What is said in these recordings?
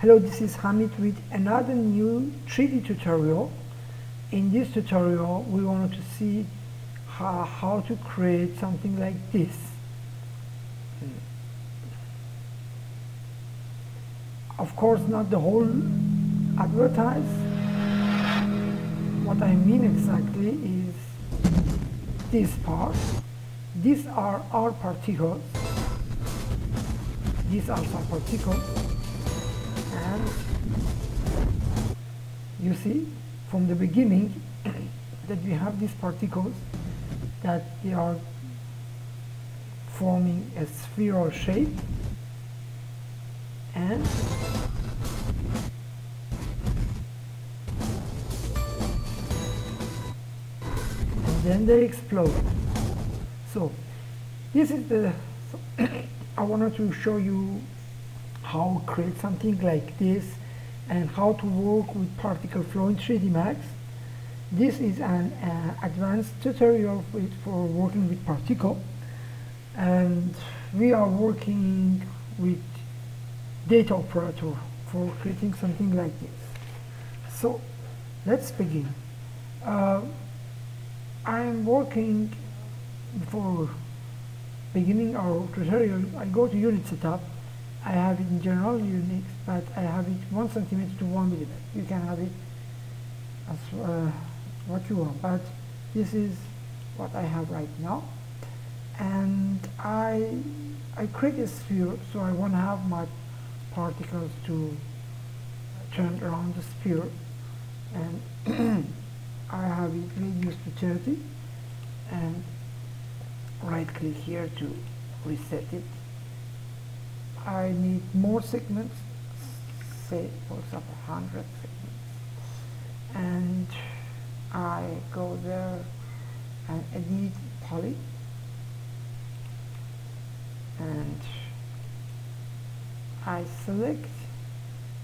Hello, this is Hamid with another new 3D tutorial. In this tutorial we wanted to see how to create something like this. Of course not the whole advertise. What I mean exactly is this part. These are our particles. These are some particles. And you see from the beginning that we have these particles that they are forming a spheral shape, and then they explode. So this is the I wanted to show you how to create something like this and how to work with particle flow in 3D Max. This is an advanced tutorial for working with particle, and we are working with data operator for creating something like this. So let's begin. I am working for beginning our tutorial. I go to unit setup. I have it in general Unix, but I have it 1 centimeter to 1 millimeter. You can have it as what you want, but this is what I have right now. And I create a sphere, so I want to have my particles to turn around the sphere, and I have it radius to 30, and right click here to reset it. I need more segments, say for example 100 segments, and I go there and edit poly, and I select,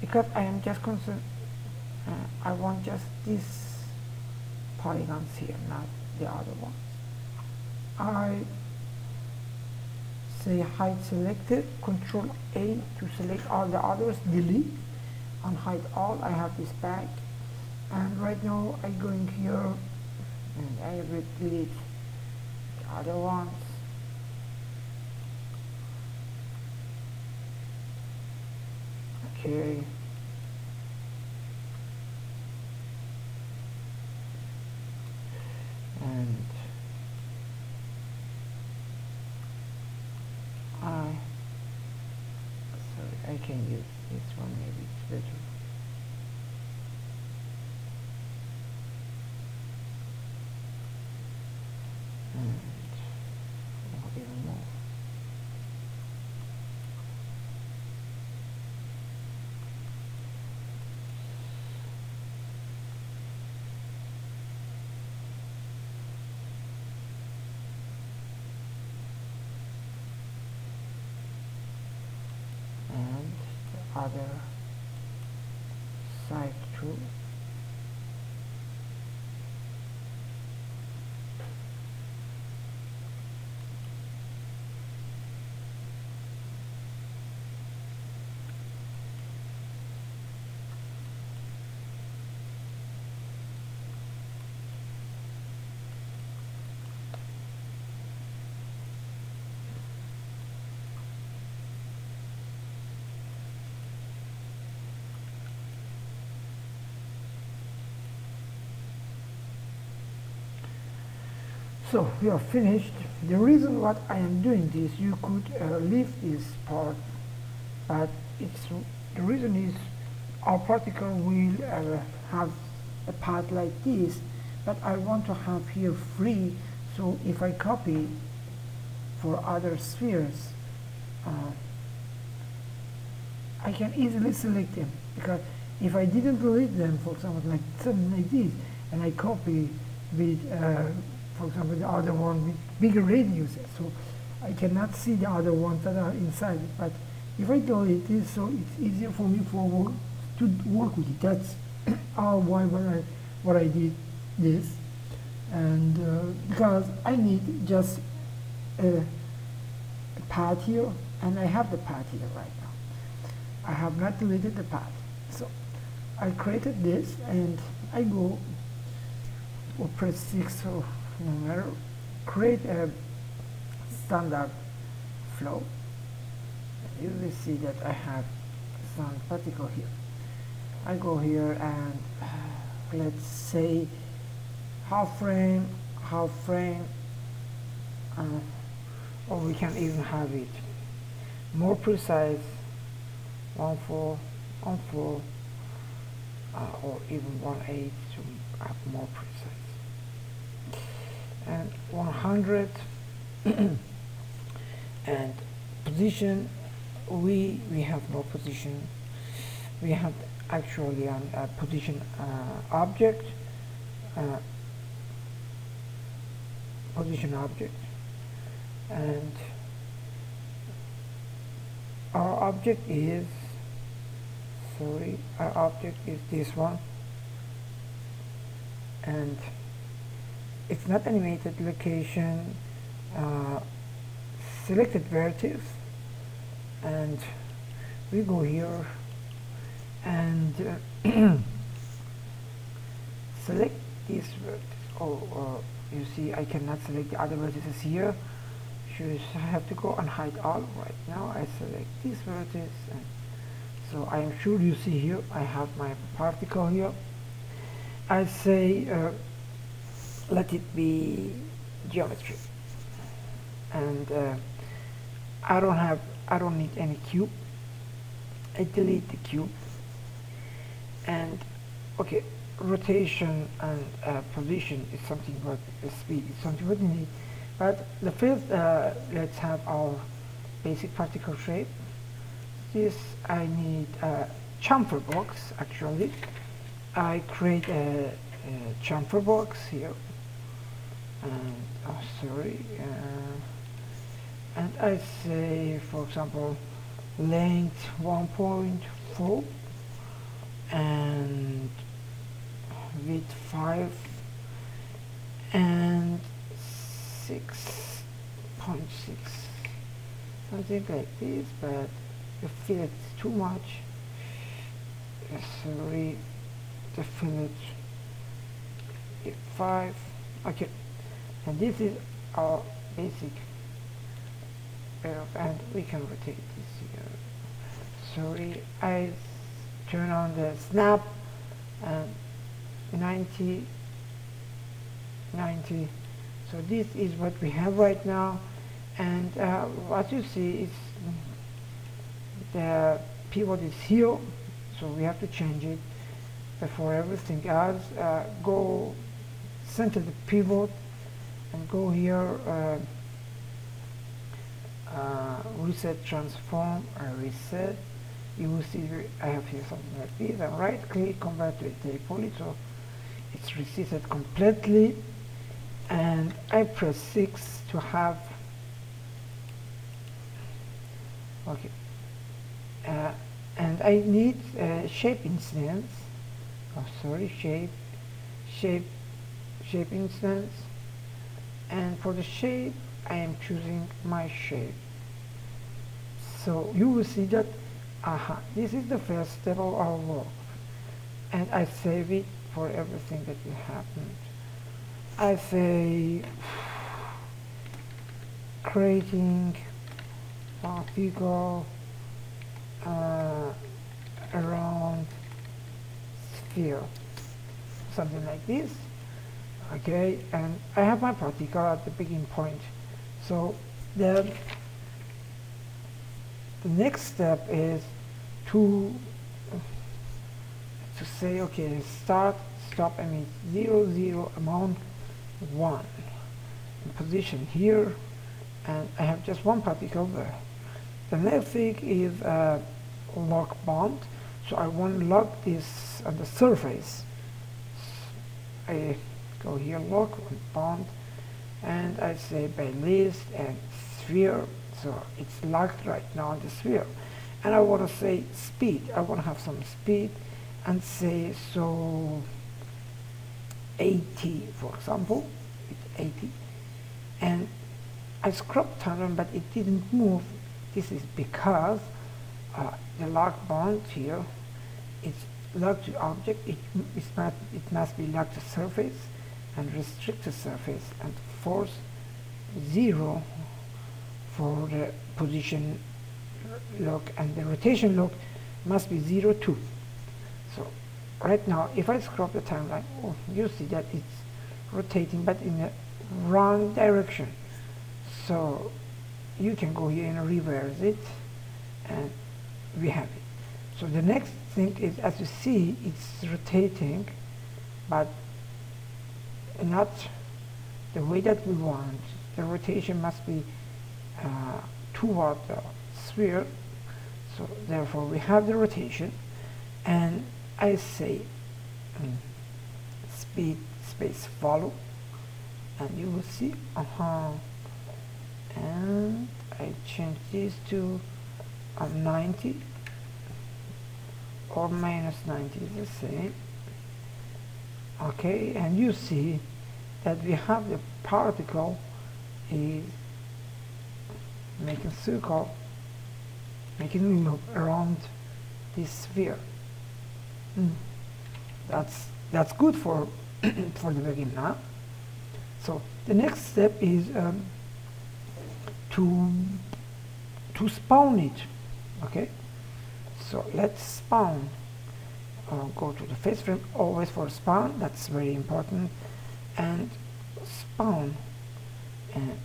because I am just concerned, I want just these polygons here, not the other ones. I say hide selected, Control A to select all the others, delete, and hide all. I have this back, and right now I go in here and I will delete the other ones. Okay. And I can use this one, maybe it's better. And even more. Other side too. So we are finished. The reason what I am doing this, you could leave this part, but the reason is our particle will have a path like this, but I want to have here free, so if I copy for other spheres, I can easily select them, because if I didn't delete them, for example, like something like this, and I copy with for example, the other one with bigger radius, so I cannot see the other ones that are inside it. But if I delete this, so it's easier for me to work with it. That's why what I did this, and because I need just a path here, and I have the path here right now. I have not deleted the path. So I created this, and I go or press 6 or no matter, create a standard flow. You will see that I have some particle here. I go here and let's say half frame, or we can even have it more precise, 1/4, 1/4, or even 1/8 to have more precise, and 100. And position, we have no position. We have actually a position object, and our object is this one, and it's not animated location, selected vertex, and we go here and select this vertex. You see I cannot select the other vertices here, so I have to go and hide all. Right now I select this vertex, and so I am sure you see here I have my particle here. I say let it be geometry, and I don't need any cube. I delete the cube, and okay, rotation and position is something what speed is something what we need. But the first, let's have our basic particle shape. This I need a chamfer box. Actually, I create a chamfer box here, and and I say, for example, length 1.4 and width 5 and 6.6, something like this. But you feel it's too much. Sorry, the fillet 5. Okay, and this is our basic and we can rotate this here. Sorry, I turn on the snap and 90. So this is what we have right now, and what you see is the pivot is here, so we have to change it. Before everything else, go center the pivot and go here, reset transform, reset. You will see I have here something like this, and right click, convert to a poly, so it's resetted completely, and I press 6 to have okay, and I need shape instance. Shape instance, and for the shape I am choosing my shape. So you will see that this is the first step of our work, and I save it for everything that will happen. I say creating particle around sphere, something like this. Okay, and I have my particle at the beginning point. So the next step is to say, okay, start, stop, I mean 0, 0, amount 1, position here, and I have just one particle there. The next thing is lock bond. So I want to lock this on the surface. I go here, lock bond, and I say by list and sphere. So it's locked right now on the sphere. And I want to say speed. I want to have some speed, and say so 80, for example, it's 80. And I scrubbed time, but it didn't move. This is because the lock bond here, it's locked to object, it must be locked to surface and restrict the surface, and force 0 for the position lock, and the rotation lock must be 0 too. So right now if I scrub the timeline, oh, you see that it's rotating but in the wrong direction. So you can go here and reverse it, and we have it. So the next thing is, as you see, it's rotating but not the way that we want. The rotation must be toward the sphere, so therefore we have the rotation, and I say speed space follow, and you will see and I change this to 90 or minus 90 is the same. Okay, and you see that we have the particle is making circle, making loop around this sphere. That's good for for the beginning, huh? So the next step is to spawn it. Okay, so let's spawn. Go to the face frame, always for spawn, that's very important, and spawn. And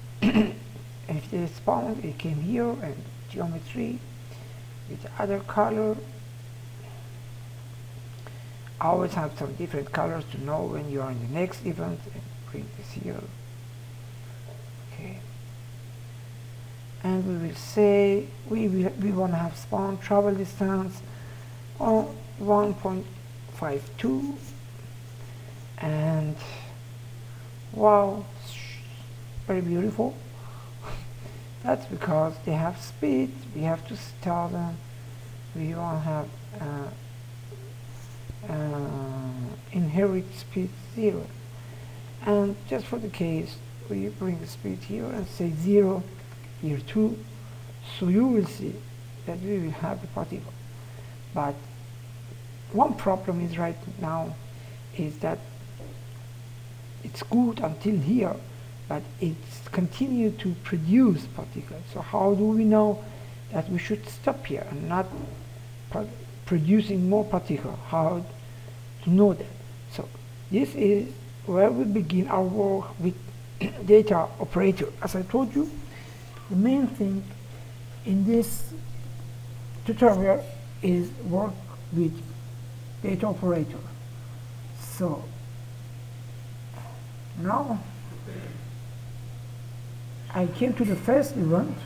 if they spawned, it came here, and geometry with other color. Always have some different colors to know when you are in the next event, and bring this here. Okay, and we will say we want to have spawn travel distance on 1.52, and wow, very beautiful. That's because they have speed. We have to tell them we want to have inherit speed 0, and just for the case we bring the speed here and say 0 here too, so you will see that we will have the particle. But one problem is right now is that it's good until here, but it's continue to produce particles. So how do we know that we should stop here and not producing more particles? How to know that? So this is where we begin our work with data operator. As I told you, the main thing in this tutorial is work with data operator. So now I came to the first event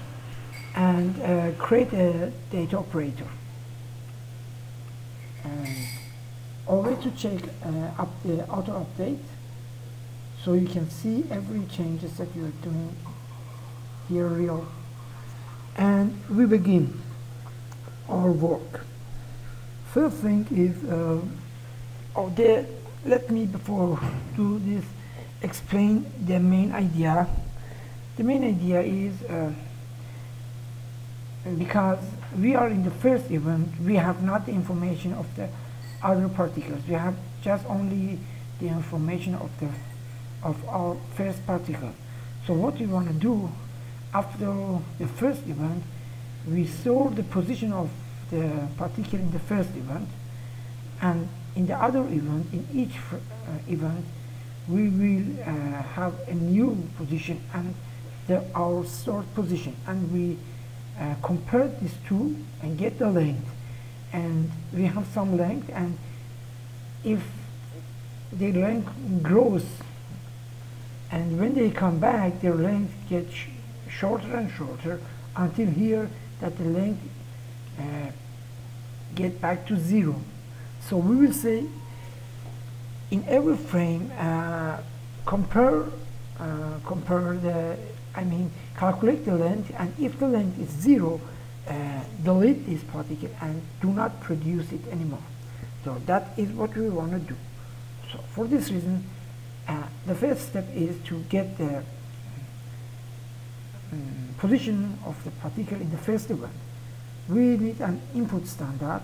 and create a data operator. And always to check the auto update, so you can see every changes that you are doing here real. And we begin our work. First thing is, let me before do this explain the main idea. The main idea is because we are in the first event, we have not the information of the other particles. We have just only the information of our first particle. So what we want to do after the first event, we store the position of the particle in the first event, and in the other event, in each event, we will have a new position and our stored position, and we compare these two and get the length, and we have some length, and if the length grows and when they come back their length gets shorter and shorter until here that the length get back to 0. So we will say in every frame calculate the length, and if the length is 0, delete this particle and do not produce it anymore. So that is what we want to do. So for this reason, the first step is to get the position of the particle in the first event. we need an input standard,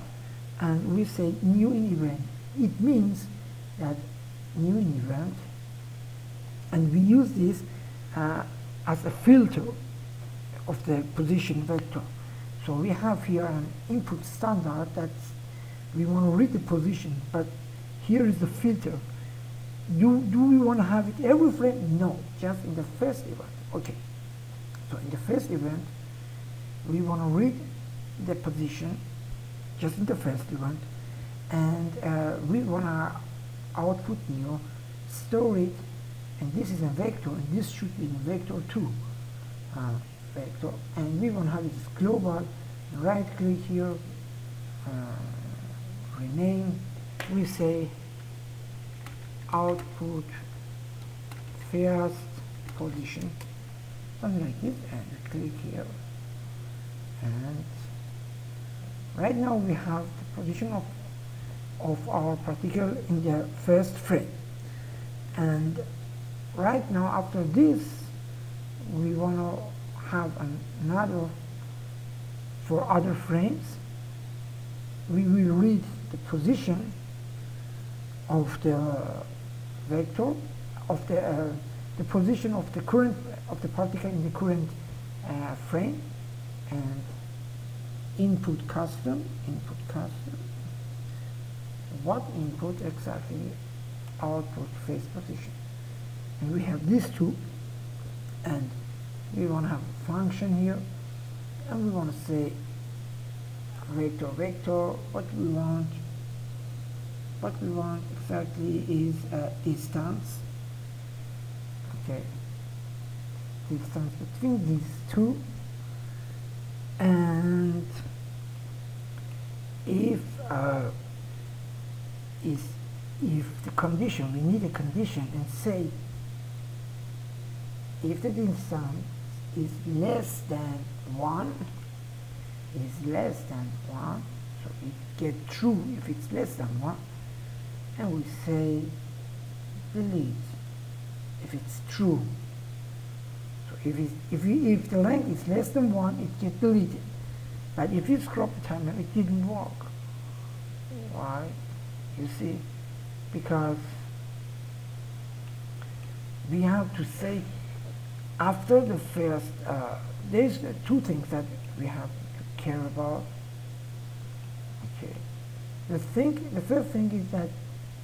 and we say new in event. It means that new in event, and we use this as a filter of the position vector. So we have here an input standard that we want to read the position, but here is the filter. Do we want to have it every frame? No, just in the first event. Okay, so in the first event we want to read the position just in the first event, and we want to output new, store it, and this is a vector, and this should be in vector 2 vector, and we want to have it global. Right click here, rename, we say output first position, something like this, and click here, and right now we have the position of our particle in the first frame. And right now, after this, we want to have another for other frames. We will read the position of the vector of the position of the current of the particle in the current frame, and input custom, what input exactly, output phase position, and we have these two, and we want to have a function here, and we want to say vector. What we want exactly is distance. Okay, distance between these two, and if the condition, we need a condition, and say if the distance is less than 1, so it get true if it's less than 1, and we say delete if it's true. So if the length is less than 1, it gets deleted. But if you scrub the timer, it didn't work. Why? You see, because we have to say after the first, there's two things that we have to care about. Okay, the first thing is that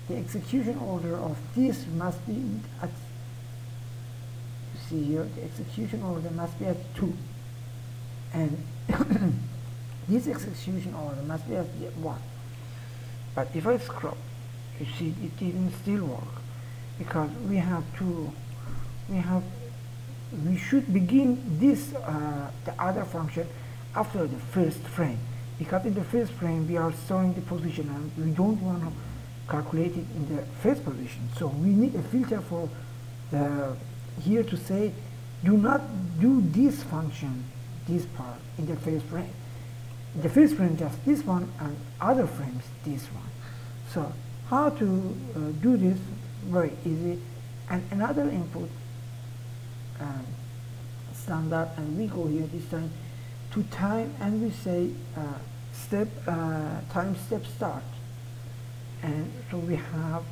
the execution order of this must be at, you see here, the execution order must be at 2, and this execution order must be at 1. But if I scrub, you see it didn't still work, because we should begin this the other function after the first frame, because in the first frame we are storing the position and we don't want to calculate it in the first position. So we need a filter for the here to say do not do this function, this part in the first frame. In the first frame just this one, and other frames this one. So how to do this? Very easy. And another input standard, and we go here this time to time, and we say time step start, and so we have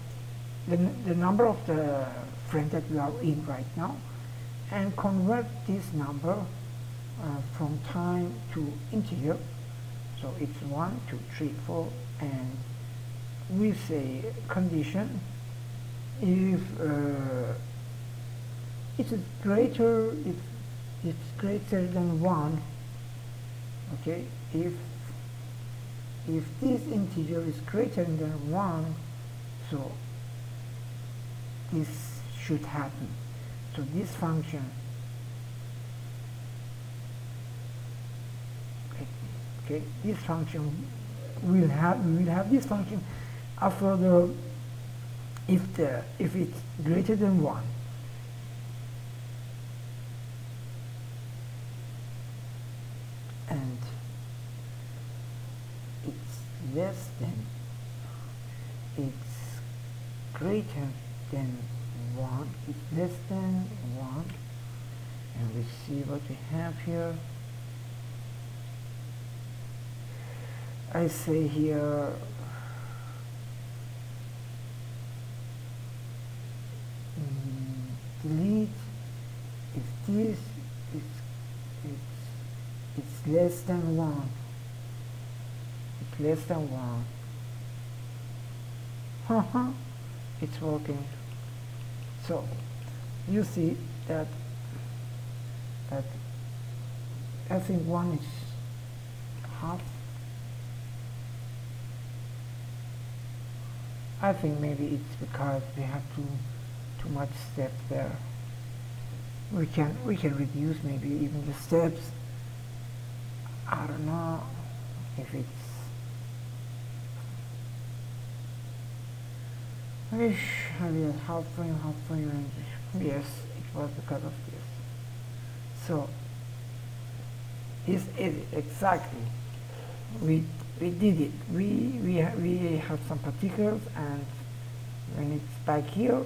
the number of the frame that we are in right now, and convert this number from time to integer. So it's 1, 2, 3, 4, and we say condition if it is greater, if it's greater than 1. Okay, if this integer is greater than 1, so this should happen. So this function, okay, this function we will have this function after the if it's greater than 1. And it's less than, it's greater than 1, it's less than 1, and we see what we have here. I say here delete if this is it's less than 1. It's less than 1. Haha, it's working. So you see that I think 1 is half. I think maybe it's because we have too much step there. We can reduce maybe even the steps. I don't know if it's half frame range. Yes, it was because of this. So this is it exactly. We did it. We have some particles, and when it's back here,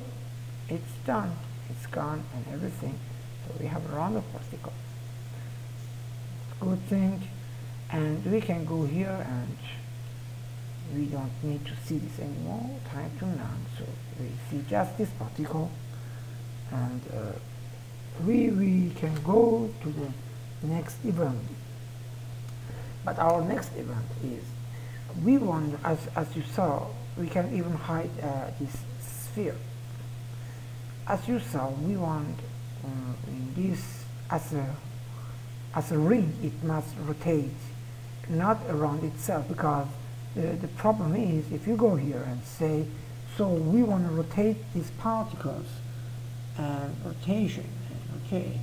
it's done. It's gone and everything. So we have a round of particles. Good thing, and we can go here, and we don't need to see this anymore. Time to none. So we see just this particle, and we can go to the next event. But our next event is, we want, as you saw, we can even hide this sphere. As you saw, we want this as a ring. It must rotate, not around itself, because the problem is, if you go here and say, so we want to rotate these particles, and rotation, okay,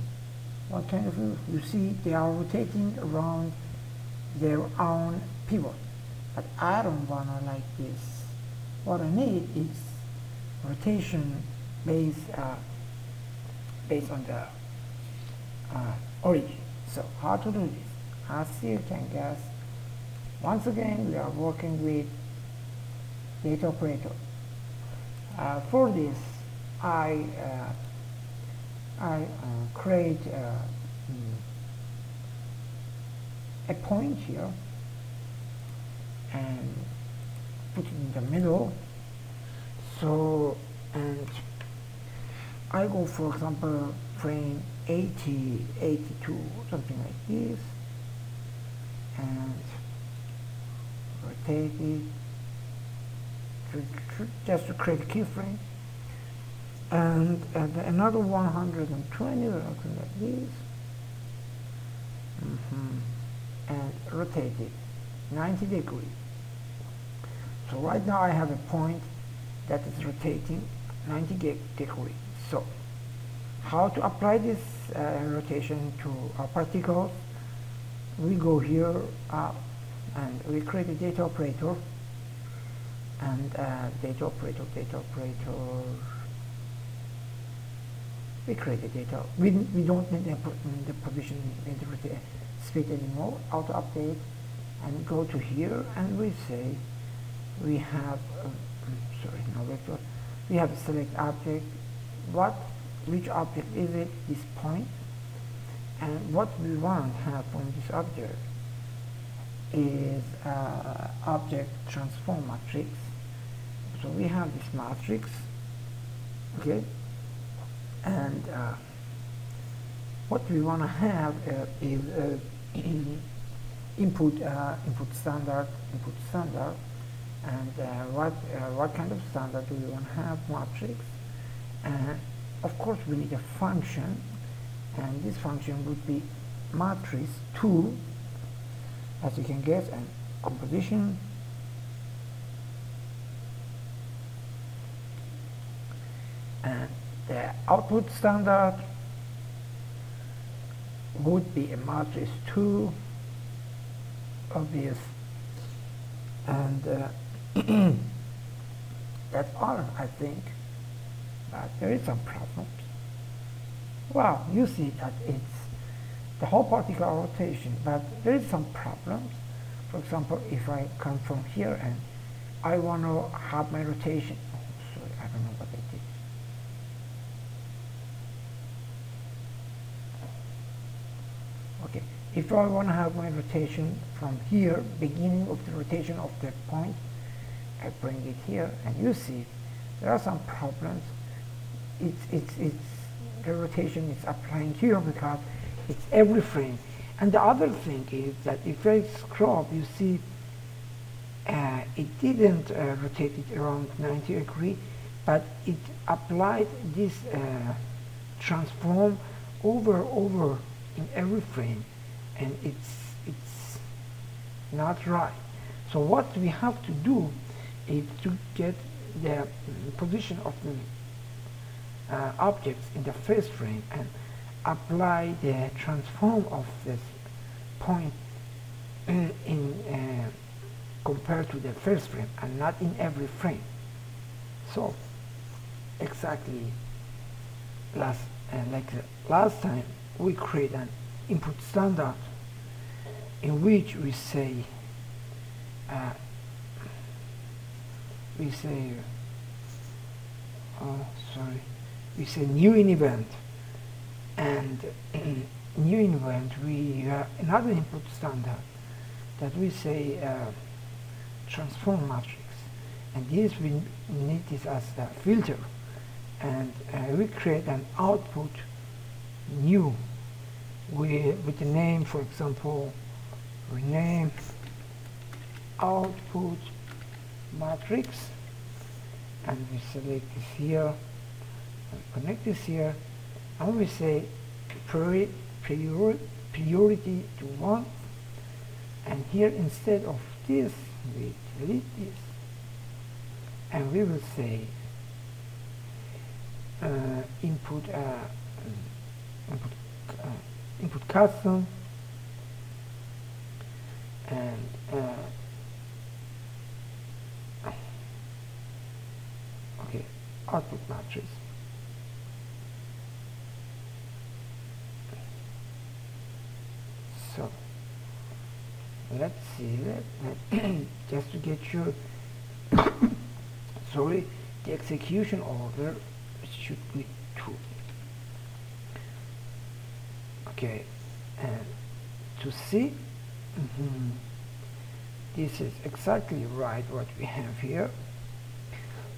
what kind of, you see they are rotating around their own pivot, but I don't want to like this. What I need is rotation based on the origin. So how to do this? As you can guess, once again we are working with data operator. For this, I create a point here and put it in the middle. So, and I go, for example, frame 80, 82, something like this, and rotate it just to create a keyframe, and another 120, something like this, and rotate it 90 degrees. So right now I have a point that is rotating 90 degrees. So how to apply this rotation to our particles? We go here and we create a data operator, and data operator, we create a data. We don't need the position in the split anymore. Auto update, and go to here, and we say we have sorry, no vector. We have select object. Which object is it? This point. And what we want to have from this object is object transform matrix. So we have this matrix, okay, and what we want to have is input standard, and what kind of standard do we want to have? Matrix, and of course we need a function, and this function would be matrix 2, as you can guess, and composition, and the output standard would be a matrix 2, obvious, and that's all, I think. But there is some problems. Well, you see that it's the whole particle rotation, but there is some problems. For example, if I come from here and I want to have my rotation, sorry, I don't know what I did. Okay, if I want to have my rotation from here, beginning of the rotation of the point, I bring it here, and you see there are some problems. It's the rotation is applying here because it's every frame. And the other thing is that if I scrub, you see it didn't rotate it around 90 degrees, but it applied this transform over in every frame, and it's not right. So what we have to do is to get the position of the objects in the first frame and apply the transform of this point in compared to the first frame, and not in every frame. So exactly like the last time, we create an input standard in which we say we say new in event, and new in event we have another input standard that we say transform matrix, and this we need this as a filter, and we create an output new with the name, for example, rename output matrix, and we select this here and connect this here, and we say priority to 1, and here instead of this we delete this, and we will say input custom, and okay, output matrix. So let's see, just to get sure sorry, the execution order should be 2. Okay, and to see this is exactly right what we have here.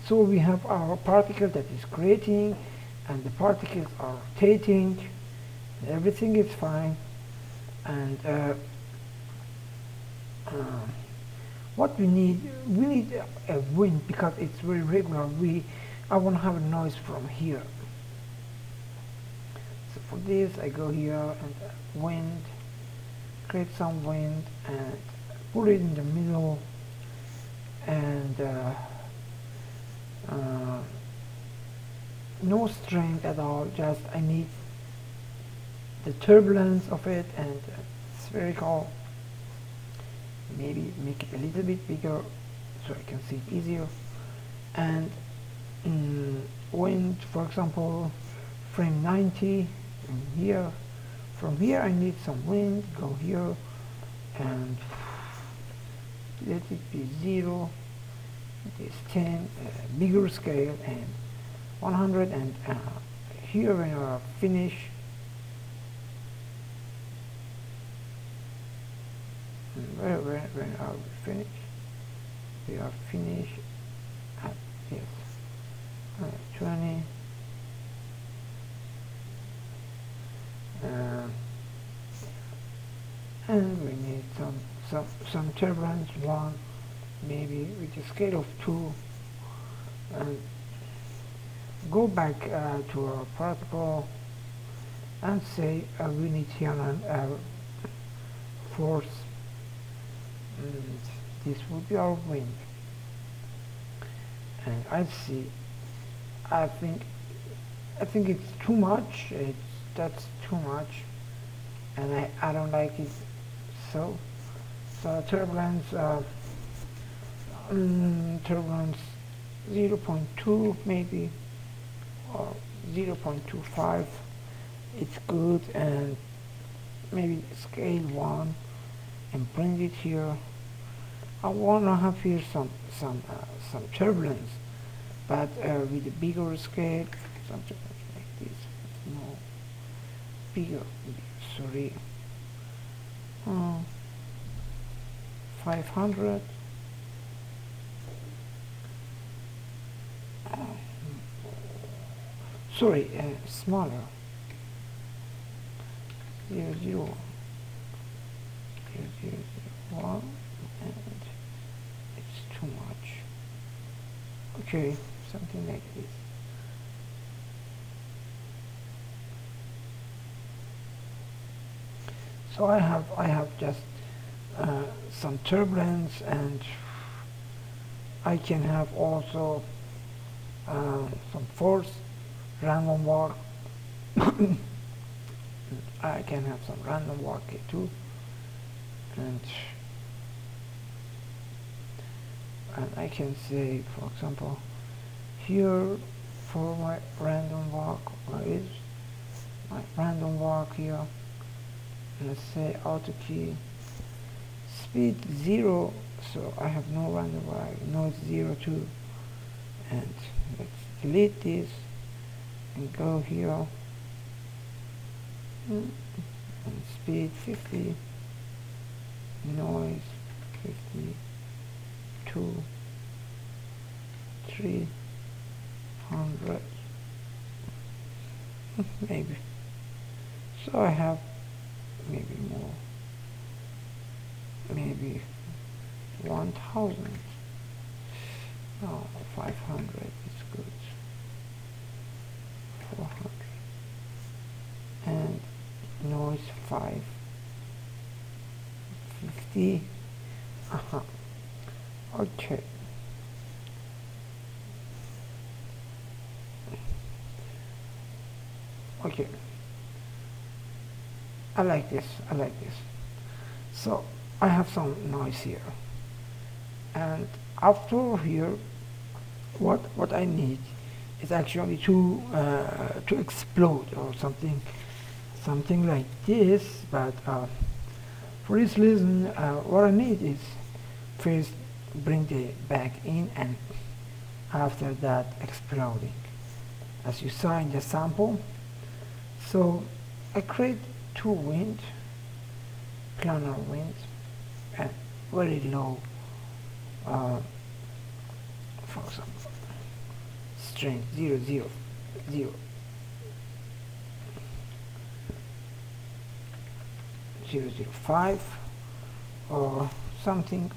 So we have our particle that is creating, and the particles are rotating, and everything is fine. And what we need a wind, because it's very regular. I want to have a noise from here. So for this I go here and wind, create some wind and put it in the middle, and no strength at all, just I need the turbulence of it, and spherical. Maybe make it a little bit bigger so I can see it easier. And wind, for example, frame 90, and here, from here I need some wind, go here and let it be 0, it is 10, bigger scale, and 100, and here when I finish, when are we finished? We are finished at, yes, 20, and we need some turbulence, 1, maybe with a scale of 2, and go back to our particle and say we need here a force, and this would be our wind. And I think it's too much. That's too much, and I don't like it. So turbulence, turbulence 0.2 maybe, or 0.25. It's good, and maybe scale 1, and bring it here. I want to have here some turbulence, but with a bigger scale, something like this. No, bigger. Sorry, 500. Sorry, smaller. 0, 0, 0, 0, 0, 1, and it's too much. Okay, something like this. So I have just some turbulence, and I can have also some force, random walk. I can have some random walk here too, and I can say, for example, here for my random walk, where is my random walk here? Let's say auto key speed 0, so I have no random walk, noise 0 too, and let's delete this and go here and speed 50, noise 50, 2, 300 maybe. So I have maybe more, maybe 1000. No, 500 is good. 400 and noise 5, 50. Okay. Okay. I like this. So I have some noise here, and after here, what I need is actually to explode or something like this. But for this reason, what I need is first bring the back in, and after that exploding, as you saw in the sample. So I create 2 wind, planar wind, and very low, for example, strength 0, 0, 0, 0, 0, 5, or something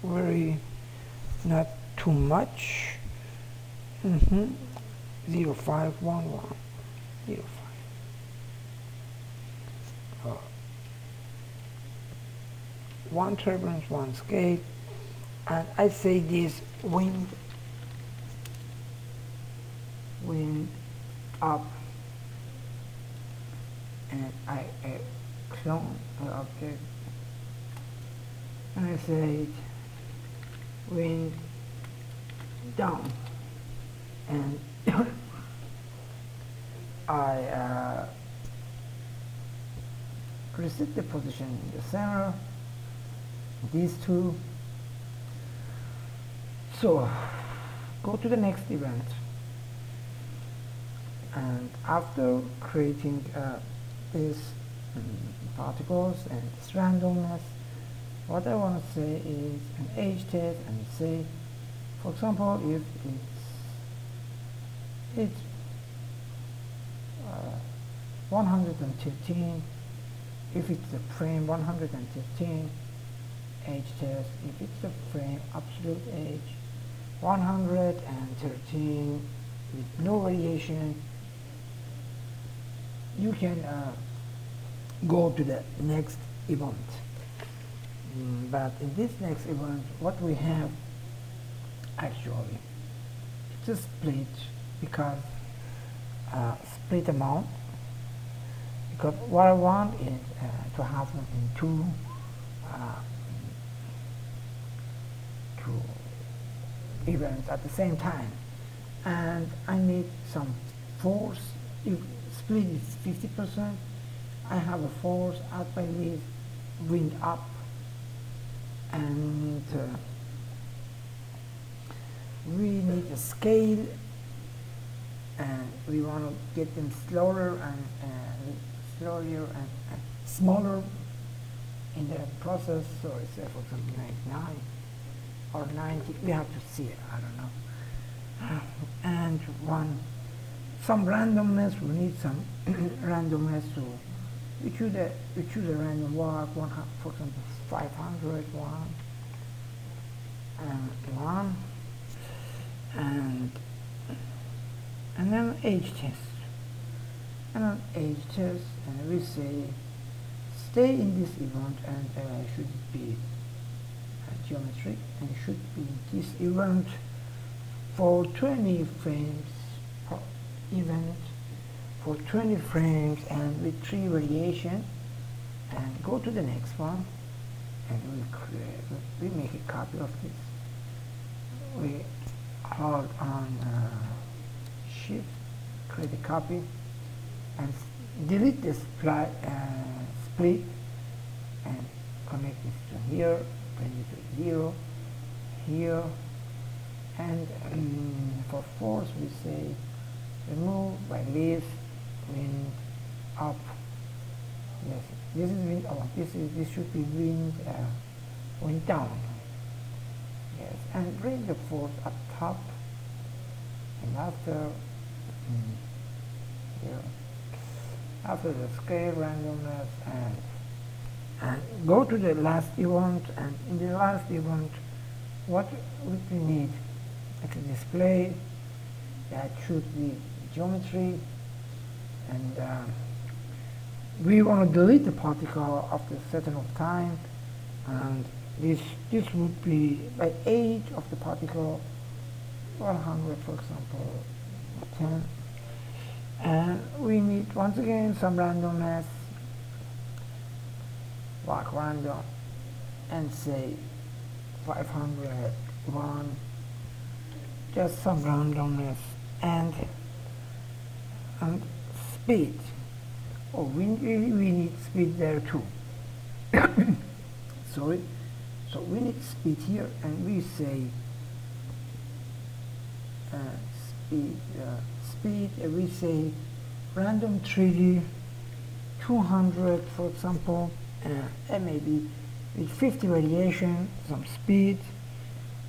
very not too much. 0, 5, 1, 1, 0, 5. One turbulence, one scale, and I say this wind up, and I clone an object, and I say wind down, and I reset the position in the center, these two. So go to the next event, and after creating these particles and this randomness, what I want to say is an age test, and say, for example, if it's 113, if it's a frame 113, age test, if it's a frame absolute age 113 with no variation, you can go to the next event. But in this next event, what we have actually, it's a split, because split amount, because what I want is to have them in two events at the same time, and I need some force. If split is 50%, I have a force at my leaf, wind up, and we need a scale, and we want to get them slower and smaller, in the process. So it's for example 99 or 90. We have to see it. I don't know. And some randomness. We need some randomness. So we choose a random walk. For example 500 one and one, and then age test. And on age test, and we say stay in this event, and should it be geometry, and should be this event for 20 frames per event, for 20 frames, and with 3 variation, and go to the next one, and we make a copy of this. We hold on shift, create a copy, and delete the split and connect this to here, bring it to 0 here, and for force we say remove by leaf, wind up. Yes, this is wind up. This should be wind down. Yes, and bring the force up top, and after here. After the scale randomness, and go to the last event, and in the last event what would we need? Like a display that should be geometry, and we want to delete the particle after a certain of time, and this would be by age of the particle 100, for example 10. And we need once again some randomness, like random, and say 501, just some randomness, and speed. Oh, we need speed there too. Sorry. So we need speed here, and we say speed, we say random 3D 200, for example, and maybe with 50 variation, some speed,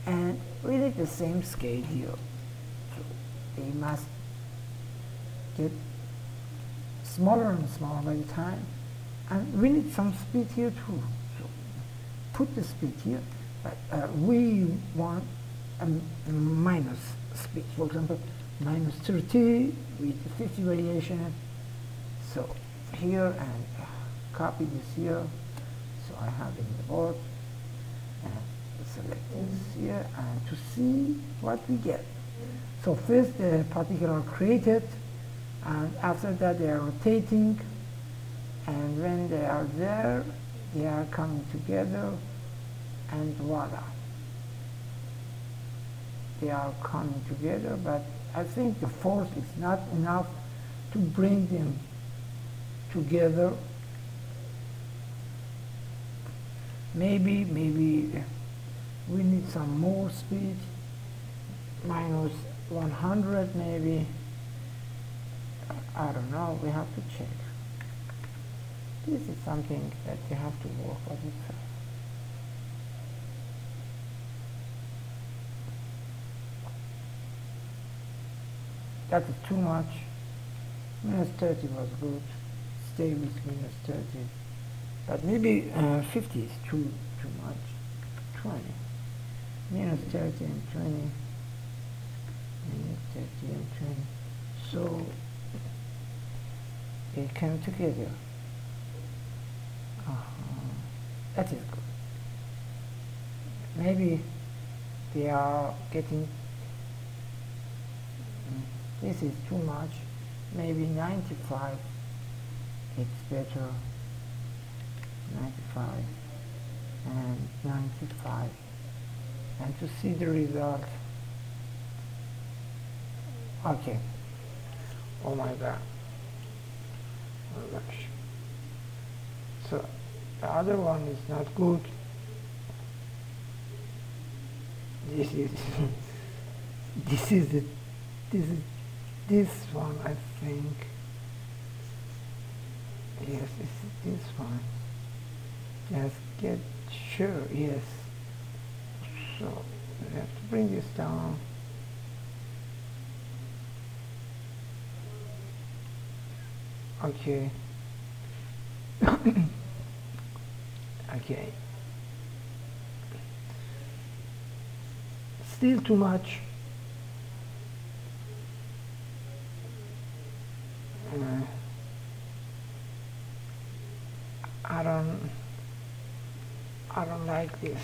and we need the same scale here. So they must get smaller and smaller by the time, and we need some speed here too. So put the speed here, but we want a minus speed, for example minus 30 with 50 variation. So here, and copy this here, so I have it in the board, and select this here, and to see what we get. So first the particles are created, and after that they are rotating, and when they are there they are coming together, and voila, they are coming together. But I think the force is not enough to bring them together. Maybe we need some more speed, minus 100 maybe. I don't know, we have to check. This is something that you have to work on itself. That is too much. Minus 30 was good. Stay with minus 30. But maybe 50 is too much. 20. Minus 30 and 20. Minus 30 and 20. So they come together. That is good. Maybe they are getting. This is too much. Maybe 95. It's better. 95 and 95. And to see the result. Okay. Oh my God. Oh gosh. So the other one is not good. This is this one, I think. Yes, this one. Just get sure, yes. So we have to bring this down. Okay. Okay. Still too much. I don't like this.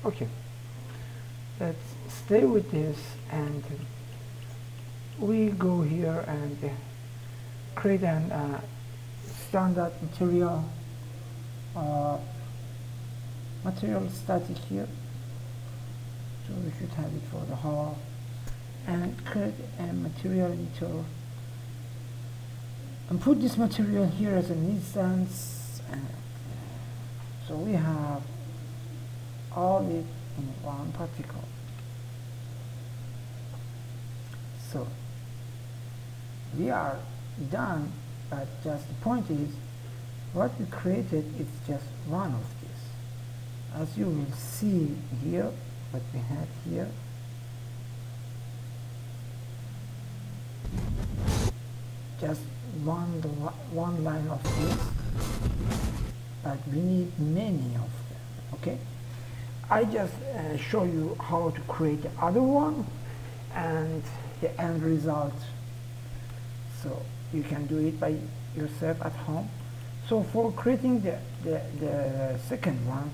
Okay, let's stay with this, and we go here and create an standard material static here. So we should have it for the whole, and create a material editor and put this material here as an instance. So we have all it in one particle. So we are done, but just the point is what we created is just one of these. As you will see here, what we have here, just one line of this, but we need many of them. Okay, I just show you how to create the other one and the end result, so you can do it by yourself at home. So for creating the second one,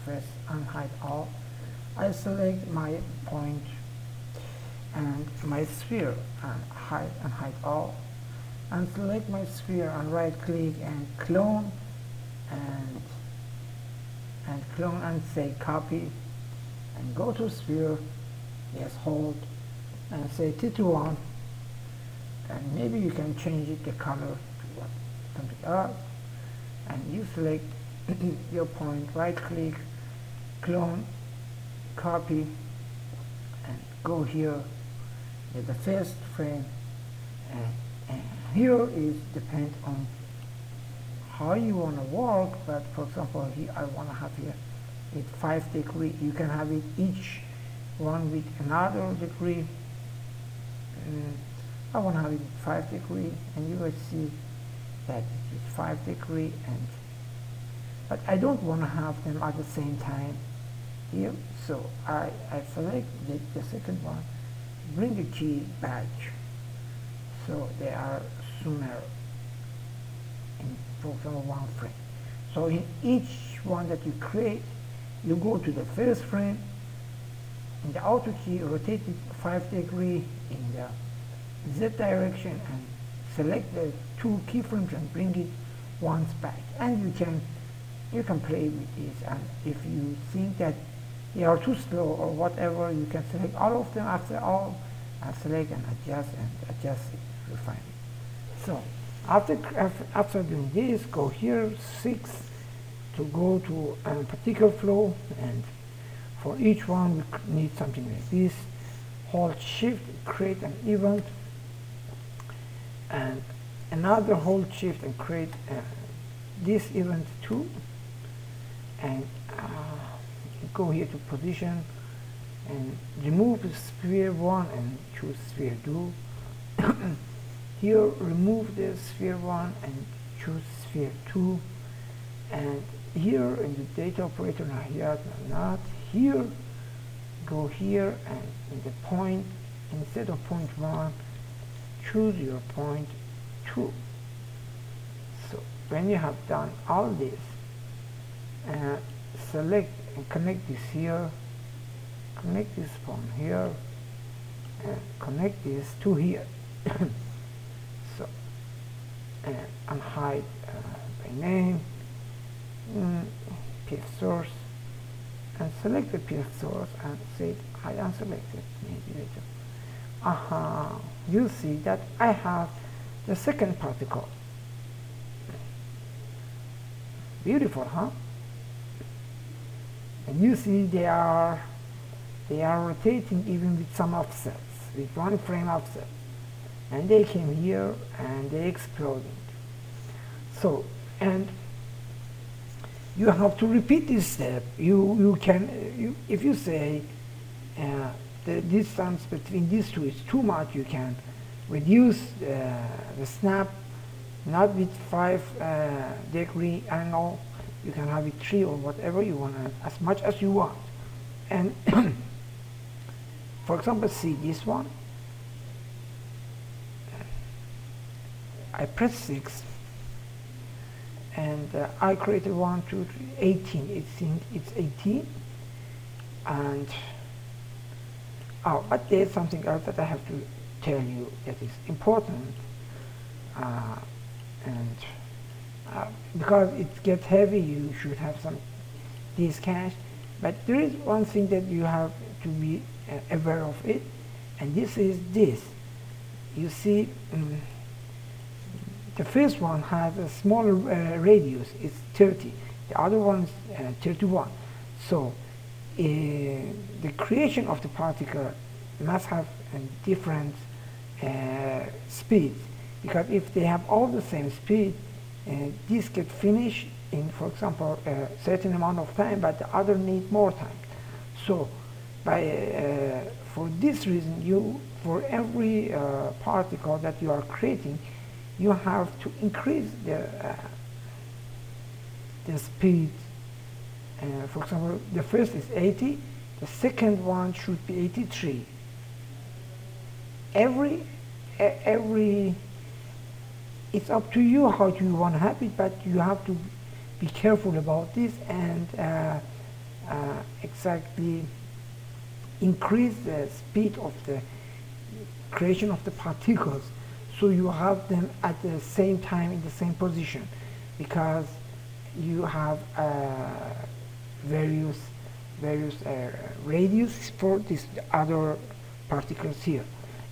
first unhide all, I select my point and my sphere and hide all, and select my sphere and right click and clone and clone and say copy, and go to sphere, yes, hold, and say T1, and maybe you can change it the color to something else, and you select your point, right click, clone, copy, and go here with the first frame, and here is depend on how you want to work, but for example here I want to have here with 5 degrees. You can have it each one with another degree. I want to have it 5 degrees, and you will see that it is 5 degrees, and but I don't want to have them at the same time here, so I select the second one, bring the key back so they are sooner in, for example, one frame. So in each one that you create, you go to the first frame, in the auto key rotate it 5 degrees in the Z direction, and select the 2 keyframes and bring it once back, and you can play with this, and if you think that they are too slow or whatever, you can select all of them after all and select and adjust it, refine it. So after doing this, go here 6 to go to a particle flow, and for each one we need something like this. Hold shift, create an event, and another hold shift and create this event too, and go here to position and remove sphere 1 and choose sphere 2. Here remove the sphere 1 and choose sphere 2, and here in the data operator, not here, go here, and in the point, instead of point 1, choose your point 2. So when you have done all this, select and connect this here, connect this from here, and connect this to here. So and hide by name, PF source, and select the PF source and say hide unselected, maybe later. You see that I have the second particle. Beautiful, huh? And you see they are rotating even with some offsets, with one frame offset. And they came here and they exploded. So, and you have to repeat this step. If you say the distance between these two is too much, you can reduce the snap, not with 5 degree angle. You can have it 3 or whatever you want, as much as you want. And for example, see this one. I press 6 and I created 1, 2, 3, 18. It's 18. And but there's something else that I have to tell you that is important, and because it gets heavy, you should have some this cache. But there is one thing that you have to be aware of it, and this is this. You see, the first one has a smaller radius, it's 30. The other one is 31. So the creation of the particle must have different speeds, because if they have all the same speed, this get finished in, for example, a certain amount of time, but the other need more time. So for this reason, for every particle that you are creating, you have to increase the speed. For example, the first is 80, the second one should be 83. It's up to you how you want to have it, but you have to be careful about this and exactly increase the speed of the creation of the particles, so you have them at the same time in the same position, because you have various radius for these other particles here.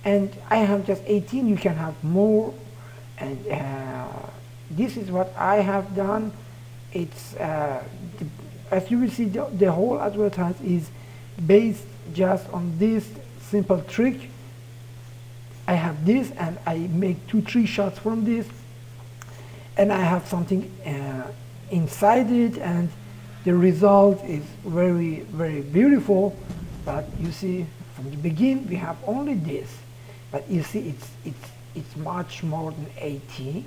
And I have just 18, you can have more, and this is what I have done. It's as you will see, the whole advertise is based just on this simple trick. I have this and I make 2-3 shots from this, and I have something inside it, and the result is very, very beautiful. But you see, from the beginning we have only this, but you see it's much more than 18.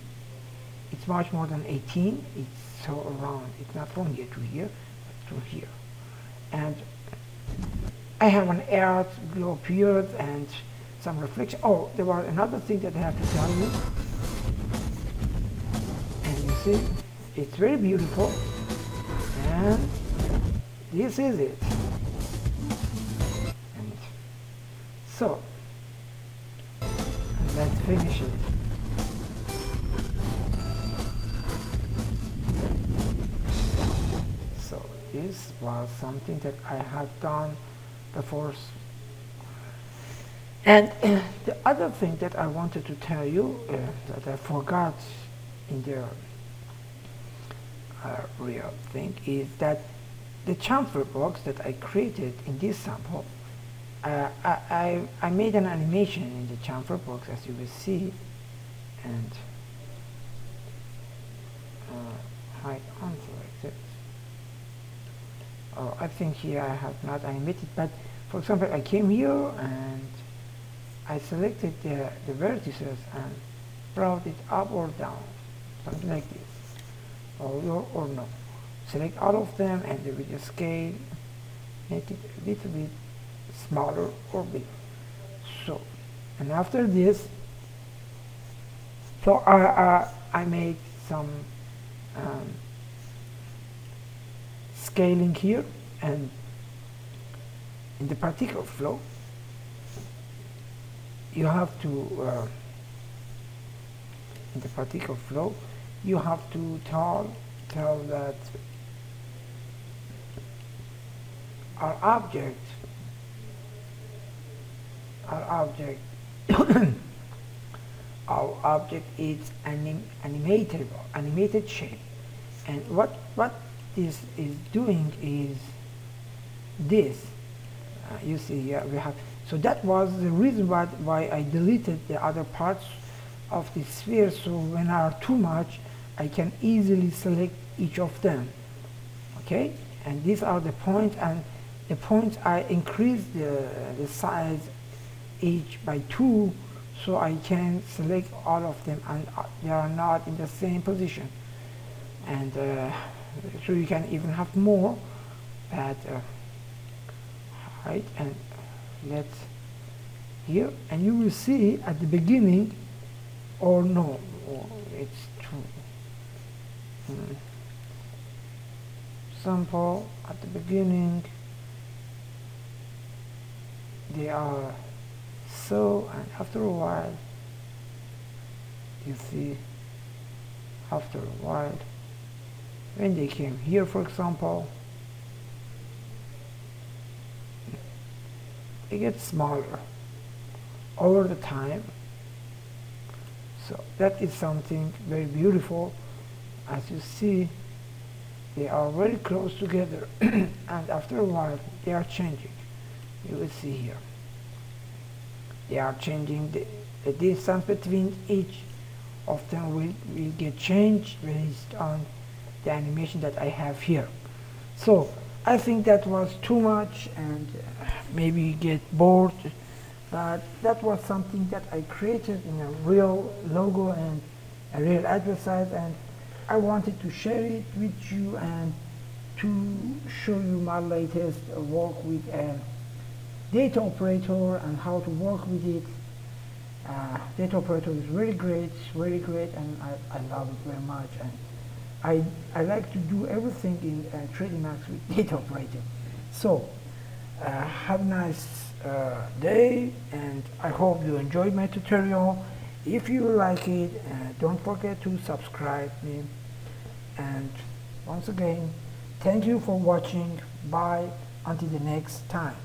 It's much more than 18. It's so around. It's not from here to here, but to here. And I have an earth glow period and some reflection. Oh, there was another thing that I have to tell you. And you see, it's very beautiful. And this is it. And so, let's finish it. So this was something that I have done before. And the other thing that I wanted to tell you that I forgot in the real thing is that the chamfer box that I created in this sample, I made an animation in the chamfer box, as you will see, and hide unselected. Oh, I think here I have not animated, but for example, I came here and I selected the vertices and brought it up or down, something like this, or no. Select all of them and with the scale, make it a little bit smaller or bigger. So, and after this, so I made some scaling here, and in the particle flow, you have to in the particle flow, you have to tell that our object our object is animated shape, And what this is doing is this. You see here we have, so that was the reason why I deleted the other parts of the sphere, so when there are too much I can easily select each of them. Okay, and these are the points, and the points I increase the size each by 2, so I can select all of them and they are not in the same position. And so you can even have more, but right, and let's here, and you will see at the beginning, or no, or it's true. Sample at the beginning they are so, and after a while you see, after a while when they came here, for example, they get smaller over the time. So that is something very beautiful. As you see, they are very close together and after a while they are changing. You will see here they are changing, the distance between each of them will get changed based on the animation that I have here. So I think that was too much and maybe you get bored, but that was something that I created in a real logo and a real advertise, and I wanted to share it with you and to show you my latest work with a data operator and how to work with it. Data operator is really great, and I love it very much. And I like to do everything in 3D Max with data operator. So have a nice day, and I hope you enjoyed my tutorial. If you like it, don't forget to subscribe me. And once again, thank you for watching. Bye until the next time.